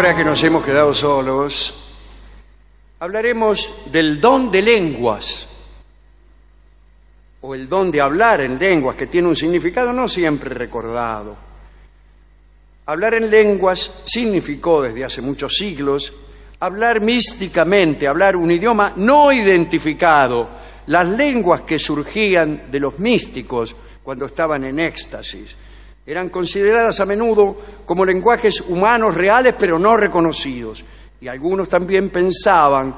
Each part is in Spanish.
Ahora que nos hemos quedado solos, hablaremos del don de lenguas, o el don de hablar en lenguas, que tiene un significado no siempre recordado. Hablar en lenguas significó desde hace muchos siglos hablar místicamente, hablar un idioma no identificado, las lenguas que surgían de los místicos cuando estaban en éxtasis. Eran consideradas a menudo como lenguajes humanos reales pero no reconocidos. Y algunos también pensaban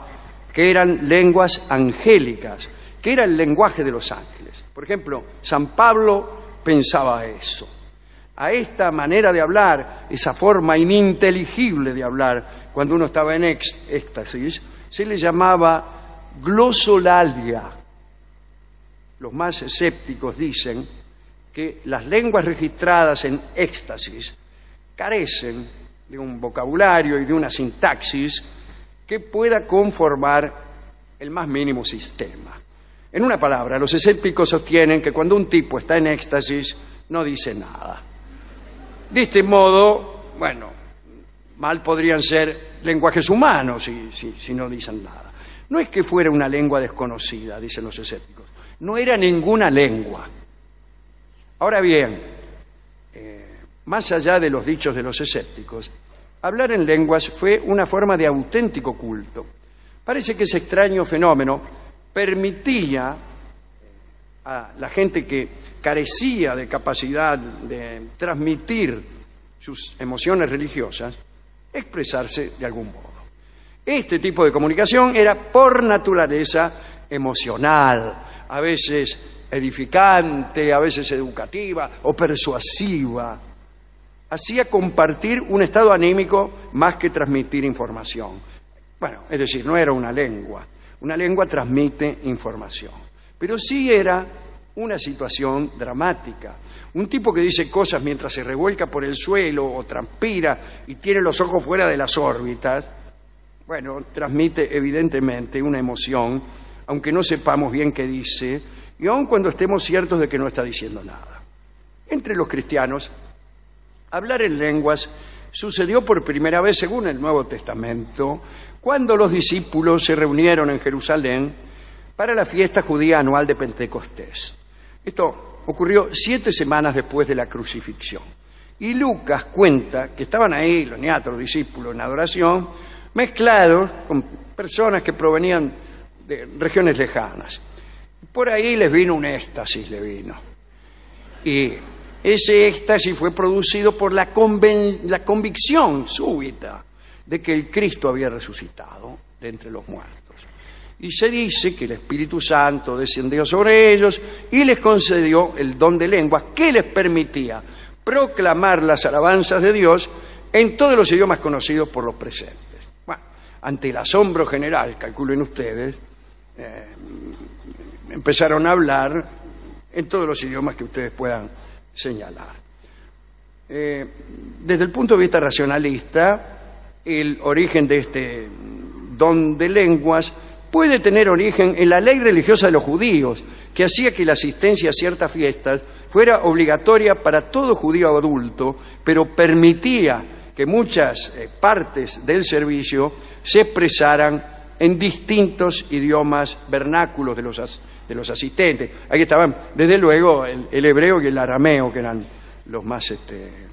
que eran lenguas angélicas, que era el lenguaje de los ángeles. Por ejemplo, San Pablo pensaba eso. A esta manera de hablar, esa forma ininteligible de hablar, cuando uno estaba en éxtasis, se le llamaba glosolalia. Los más escépticos dicen que las lenguas registradas en éxtasis carecen de un vocabulario y de una sintaxis que pueda conformar el más mínimo sistema. En una palabra, los escépticos sostienen que cuando un tipo está en éxtasis no dice nada. De este modo, bueno, mal podrían ser lenguajes humanos si no dicen nada. No es que fuera una lengua desconocida, dicen los escépticos, no era ninguna lengua. Ahora bien, más allá de los dichos de los escépticos, hablar en lenguas fue una forma de auténtico culto. Parece que ese extraño fenómeno permitía a la gente que carecía de capacidad de transmitir sus emociones religiosas, expresarse de algún modo. Este tipo de comunicación era por naturaleza emocional, a veces edificante, a veces educativa o persuasiva. Hacía compartir un estado anímico más que transmitir información. Bueno, es decir, no era una lengua. Una lengua transmite información. Pero sí era una situación dramática. Un tipo que dice cosas mientras se revuelca por el suelo o transpira y tiene los ojos fuera de las órbitas, bueno, transmite evidentemente una emoción, aunque no sepamos bien qué dice, y aun cuando estemos ciertos de que no está diciendo nada. Entre los cristianos, hablar en lenguas sucedió por primera vez, según el Nuevo Testamento, cuando los discípulos se reunieron en Jerusalén para la fiesta judía anual de Pentecostés. Esto ocurrió 7 semanas después de la crucifixión. Y Lucas cuenta que estaban ahí los niatos, los discípulos en adoración, mezclados con personas que provenían de regiones lejanas. Por ahí les vino un éxtasis, Y ese éxtasis fue producido por la convicción súbita de que el Cristo había resucitado de entre los muertos. Y se dice que el Espíritu Santo descendió sobre ellos y les concedió el don de lenguas que les permitía proclamar las alabanzas de Dios en todos los idiomas conocidos por los presentes. Bueno, ante el asombro general, calculen ustedes, empezaron a hablar en todos los idiomas que ustedes puedan señalar. Desde el punto de vista racionalista, el origen de este don de lenguas puede tener origen en la ley religiosa de los judíos, que hacía que la asistencia a ciertas fiestas fuera obligatoria para todo judío adulto, pero permitía que muchas partes del servicio se expresaran en distintos idiomas vernáculos de los asistentes. Ahí estaban, desde luego, el hebreo y el arameo, que eran los más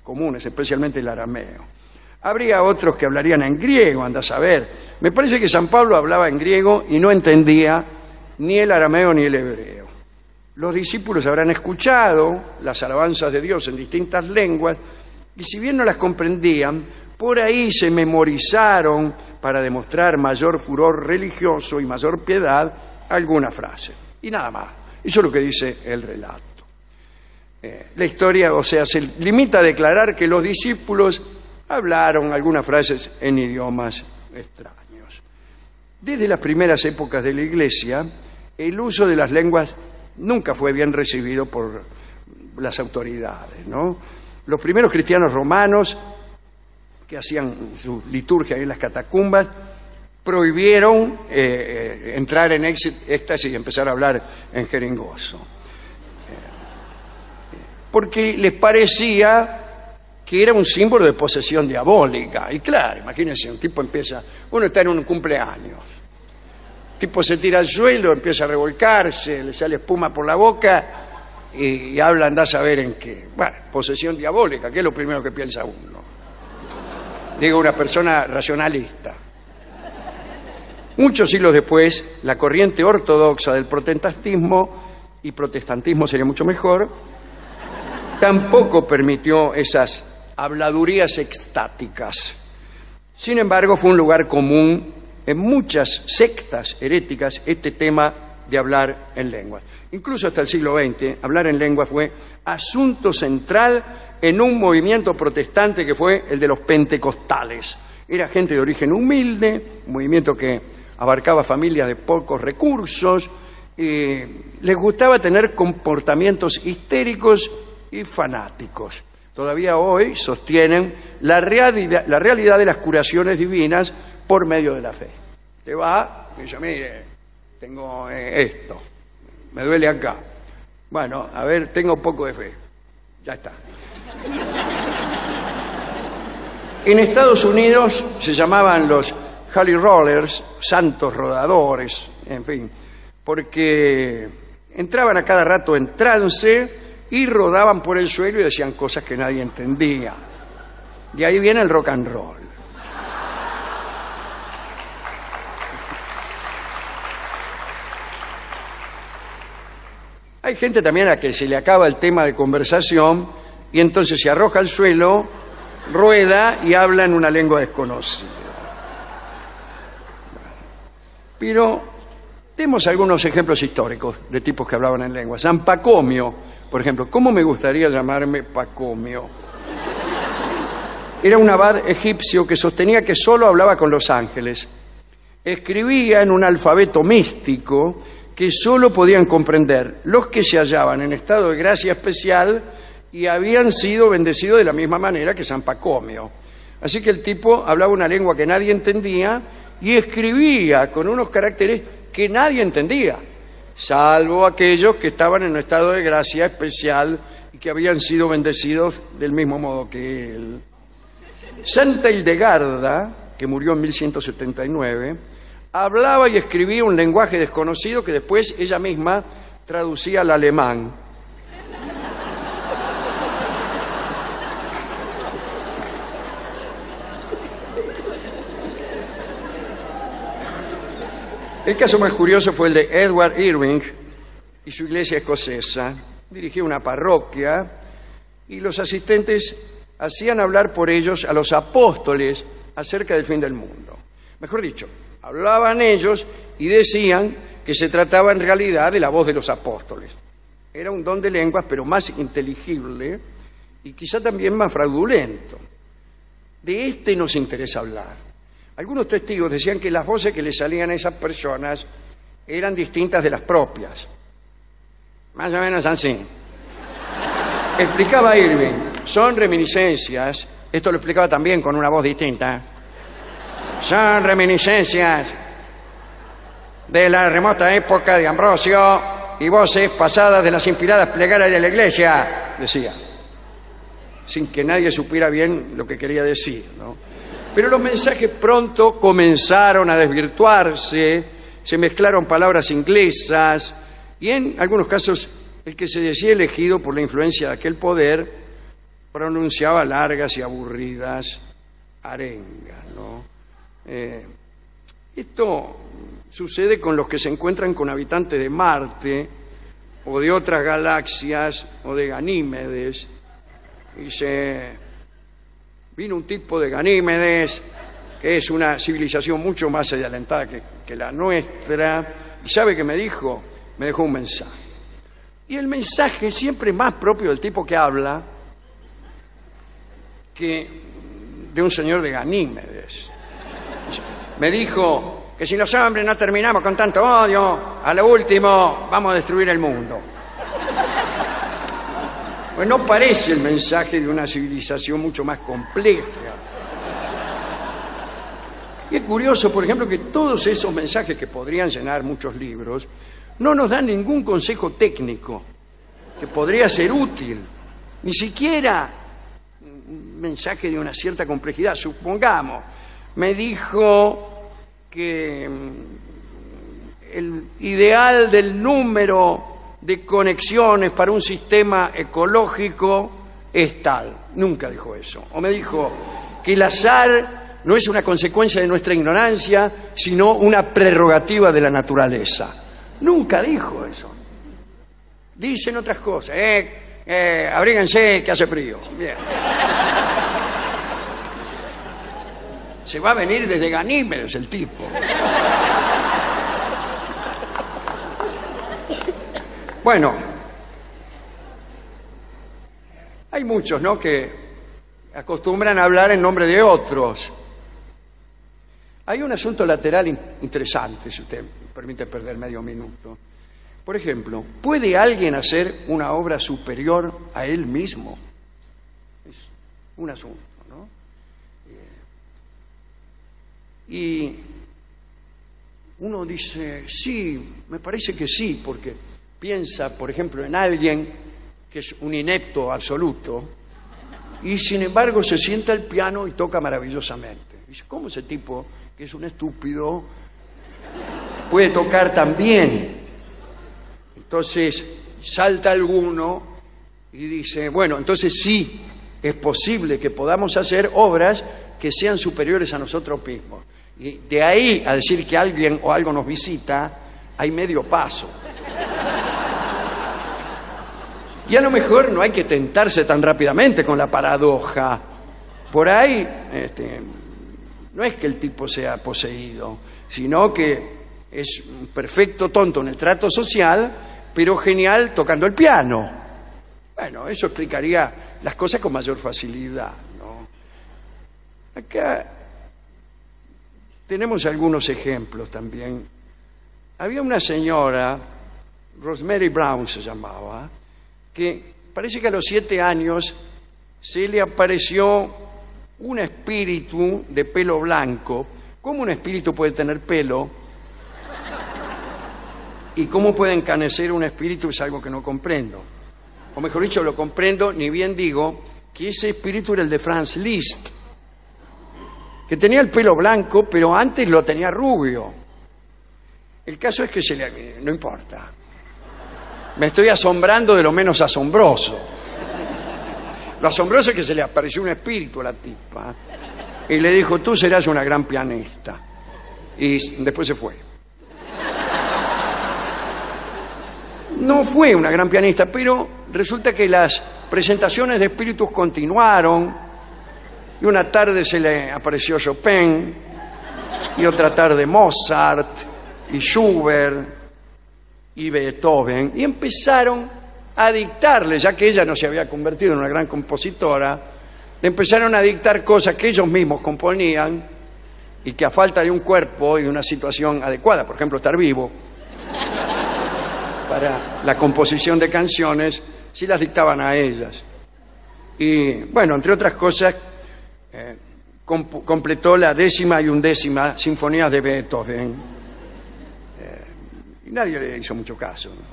comunes, especialmente el arameo. Habría otros que hablarían en griego, anda a saber. Me parece que San Pablo hablaba en griego y no entendía ni el arameo ni el hebreo. Los discípulos habrán escuchado las alabanzas de Dios en distintas lenguas y si bien no las comprendían, por ahí se memorizaron para demostrar mayor furor religioso y mayor piedad alguna frase. Y nada más. Eso es lo que dice el relato. La historia, o sea, se limita a declarar que los discípulos hablaron algunas frases en idiomas extraños. Desde las primeras épocas de la Iglesia, el uso de las lenguas nunca fue bien recibido por las autoridades, ¿no? Los primeros cristianos romanos, que hacían su liturgia en las catacumbas, prohibieron entrar en éxtasis y empezar a hablar en jeringoso. Porque les parecía que era un símbolo de posesión diabólica. Y claro, imagínense, un tipo empieza, uno está en un cumpleaños, el tipo se tira al suelo, empieza a revolcarse, le sale espuma por la boca y habla, anda a saber en qué. Bueno, posesión diabólica, que es lo primero que piensa uno. Digo, una persona racionalista. Muchos siglos después, la corriente ortodoxa del protestantismo, y protestantismo sería mucho mejor, tampoco permitió esas habladurías extáticas. Sin embargo, fue un lugar común en muchas sectas heréticas este tema de hablar en lenguas. Incluso hasta el siglo XX, hablar en lenguas fue asunto central en un movimiento protestante que fue el de los pentecostales. Era gente de origen humilde, un movimiento que abarcaba familias de pocos recursos, les gustaba tener comportamientos histéricos y fanáticos. Todavía hoy sostienen la realidad de las curaciones divinas por medio de la fe. Te va y dice, mire, tengo esto, me duele acá. Bueno, a ver, tengo poco de fe. Ya está. En Estados Unidos se llamaban los Holy Rollers, santos rodadores, en fin, porque entraban a cada rato en trance y rodaban por el suelo y decían cosas que nadie entendía. De ahí viene el rock and roll. Hay gente también a la que se le acaba el tema de conversación y entonces se arroja al suelo, rueda y habla en una lengua desconocida. Pero demos algunos ejemplos históricos de tipos que hablaban en lengua. San Pacomio, por ejemplo. ¿Cómo me gustaría llamarme Pacomio? Era un abad egipcio que sostenía que solo hablaba con los ángeles. Escribía en un alfabeto místico que solo podían comprender los que se hallaban en estado de gracia especial y habían sido bendecidos de la misma manera que San Pacomio. Así que el tipo hablaba una lengua que nadie entendía y escribía con unos caracteres que nadie entendía, salvo aquellos que estaban en un estado de gracia especial y que habían sido bendecidos del mismo modo que él. Santa Hildegarda, que murió en 1179, hablaba y escribía un lenguaje desconocido que después ella misma traducía al alemán. El caso más curioso fue el de Edward Irving y su iglesia escocesa. Dirigía una parroquia y los asistentes hacían hablar por ellos a los apóstoles acerca del fin del mundo. Mejor dicho, hablaban ellos y decían que se trataba en realidad de la voz de los apóstoles. Era un don de lenguas, pero más inteligible y quizá también más fraudulento. De este nos interesa hablar. Algunos testigos decían que las voces que le salían a esas personas eran distintas de las propias. Más o menos así. Explicaba Irving, son reminiscencias, esto lo explicaba también con una voz distinta, son reminiscencias de la remota época de Ambrosio y voces pasadas de las inspiradas plegarias de la iglesia, decía, sin que nadie supiera bien lo que quería decir, ¿no? Pero los mensajes pronto comenzaron a desvirtuarse, se mezclaron palabras inglesas y en algunos casos el que se decía elegido por la influencia de aquel poder pronunciaba largas y aburridas arengas, ¿no? Esto sucede con los que se encuentran con habitantes de Marte o de otras galaxias o de Ganímedes y vino un tipo de Ganímedes, que es una civilización mucho más adelantada que la nuestra, y ¿sabe qué me dijo? Me dejó un mensaje. Y el mensaje siempre es más propio del tipo que habla que de un señor de Ganímedes. Me dijo que si los hombres no terminamos con tanto odio, a lo último vamos a destruir el mundo. Pues no parece el mensaje de una civilización mucho más compleja. Y es curioso, por ejemplo, que todos esos mensajes que podrían llenar muchos libros no nos dan ningún consejo técnico que podría ser útil. Ni siquiera mensaje de una cierta complejidad. Supongamos, me dijo que el ideal del número de conexiones para un sistema ecológico es tal. Nunca dijo eso. O me dijo que el azar no es una consecuencia de nuestra ignorancia, sino una prerrogativa de la naturaleza. Nunca dijo eso. Dicen otras cosas. Abríguense que hace frío. Bien. Se va a venir desde Ganímedes el tipo. Bueno, hay muchos, ¿no?, que acostumbran a hablar en nombre de otros. Hay un asunto lateral interesante, si usted me permite perder medio minuto. Por ejemplo, ¿puede alguien hacer una obra superior a él mismo? Es un asunto, ¿no? Y uno dice, sí, me parece que sí, porque piensa, por ejemplo, en alguien que es un inepto absoluto y sin embargo se sienta al piano y toca maravillosamente. Dice, ¿cómo ese tipo, que es un estúpido, puede tocar tan bien? Entonces salta alguno y dice, bueno, entonces sí, es posible que podamos hacer obras que sean superiores a nosotros mismos. Y de ahí a decir que alguien o algo nos visita, hay medio paso. Y a lo mejor no hay que tentarse tan rápidamente con la paradoja. Por ahí, no es que el tipo sea poseído, sino que es un perfecto tonto en el trato social, pero genial tocando el piano. Bueno, eso explicaría las cosas con mayor facilidad, ¿no? Acá tenemos algunos ejemplos también. Había una señora, Rosemary Brown se llamaba, que parece que a los 7 años se le apareció un espíritu de pelo blanco. ¿Cómo un espíritu puede tener pelo? ¿Y cómo puede encanecer un espíritu? Es algo que no comprendo. O mejor dicho, lo comprendo, ni bien digo que ese espíritu era el de Franz Liszt, que tenía el pelo blanco, pero antes lo tenía rubio. El caso es que no importa. Me estoy asombrando de lo menos asombroso. Lo asombroso es que se le apareció un espíritu a la tipa y le dijo, tú serás una gran pianista. Y después se fue. No fue una gran pianista, pero resulta que las presentaciones de espíritus continuaron y una tarde se le apareció Chopin y otra tarde Mozart y Schubert y Beethoven, y empezaron a dictarle, ya que ella no se había convertido en una gran compositora, le empezaron a dictar cosas que ellos mismos componían y que a falta de un cuerpo y de una situación adecuada, por ejemplo, estar vivo, para la composición de canciones, sí las dictaban a ellas. Y bueno, entre otras cosas, completó la 10ª y 11ª sinfonías de Beethoven. Y nadie le hizo mucho caso, ¿no?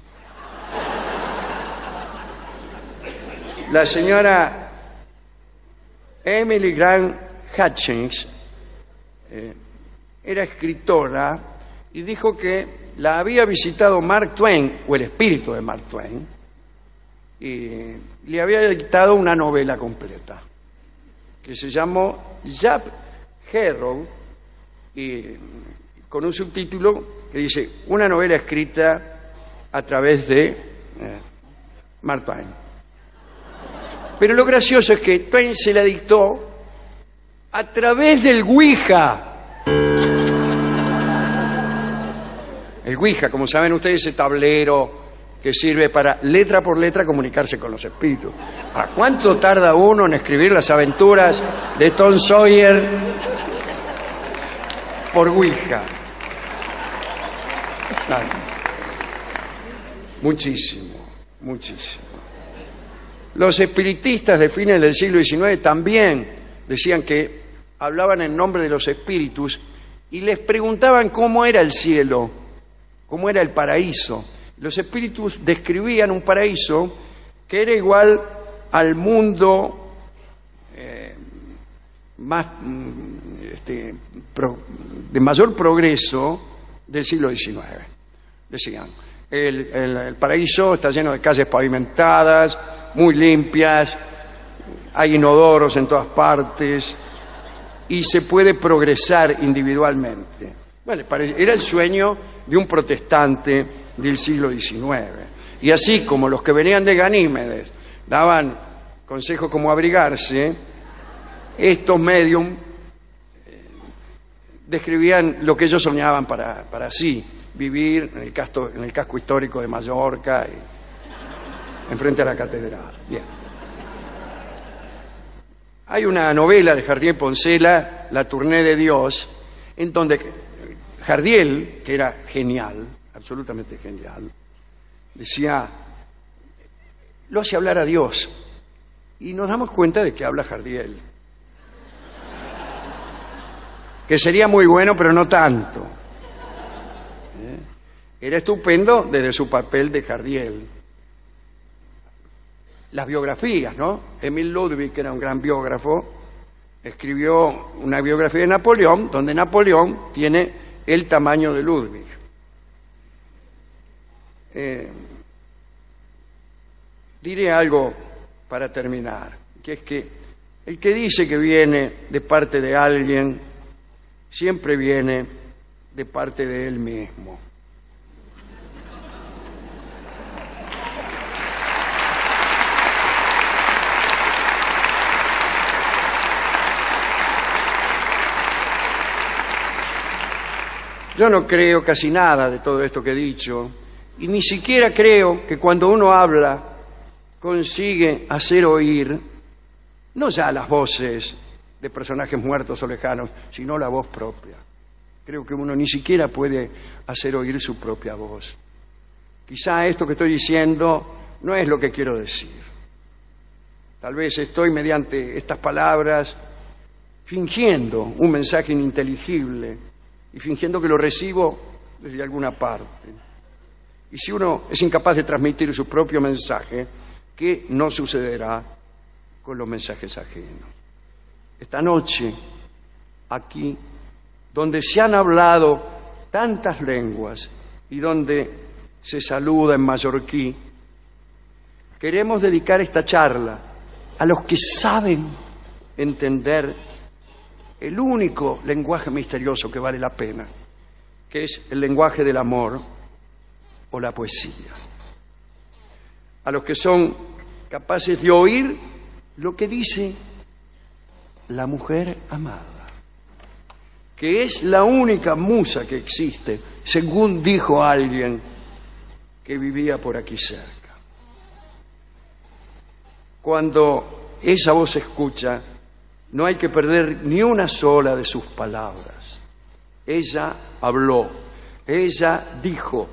La señora Emily Grant Hutchins era escritora y dijo que la había visitado Mark Twain, o el espíritu de Mark Twain, y le había dictado una novela completa que se llamó Jab Hero, y con un subtítulo que dice una novela escrita a través de Mark Twain. Pero lo gracioso es que Twain se la dictó a través del Ouija. El Ouija, como saben ustedes, ese tablero que sirve para, letra por letra, comunicarse con los espíritus. ¿A cuánto tarda uno en escribir las aventuras de Tom Sawyer por Ouija? Claro. Muchísimo, muchísimo. Los espiritistas de fines del siglo XIX también decían que hablaban en nombre de los espíritus y les preguntaban cómo era el cielo, cómo era el paraíso. Los espíritus describían un paraíso que era igual al mundo más de mayor progreso del siglo XIX. Decían, el paraíso está lleno de calles pavimentadas, muy limpias, hay inodoros en todas partes y se puede progresar individualmente. Bueno, era el sueño de un protestante del siglo XIX. Y así como los que venían de Ganímedes daban consejos como abrigarse, estos medium describían lo que ellos soñaban para sí, vivir en el casco histórico de Mallorca, enfrente a la catedral. Bien. Hay una novela de Jardiel Poncela, La Tournée de Dios, en donde Jardiel, que era genial, absolutamente genial, decía, lo hace hablar a Dios. Y nos damos cuenta de que habla Jardiel. Que sería muy bueno, pero no tanto. Era estupendo desde su papel de Jardiel. Las biografías, ¿no? Emil Ludwig, que era un gran biógrafo, escribió una biografía de Napoleón, donde Napoleón tiene el tamaño de Ludwig. Diré algo para terminar, que es que el que dice que viene de parte de alguien, siempre viene de parte de él mismo. Yo no creo casi nada de todo esto que he dicho, y ni siquiera creo que cuando uno habla consigue hacer oír, no ya las voces de personajes muertos o lejanos, sino la voz propia. Creo que uno ni siquiera puede hacer oír su propia voz. Quizá esto que estoy diciendo no es lo que quiero decir. Tal vez estoy mediante estas palabras fingiendo un mensaje ininteligible y fingiendo que lo recibo desde alguna parte. Y si uno es incapaz de transmitir su propio mensaje, ¿qué no sucederá con los mensajes ajenos? Esta noche, aquí, donde se han hablado tantas lenguas y donde se saluda en mallorquí, queremos dedicar esta charla a los que saben entender el único lenguaje misterioso que vale la pena, que es el lenguaje del amor o la poesía. A los que son capaces de oír lo que dice la mujer amada, que es la única musa que existe, según dijo alguien que vivía por aquí cerca. Cuando esa voz se escucha, no hay que perder ni una sola de sus palabras. Ella habló, ella dijo.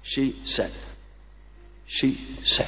She said. She said.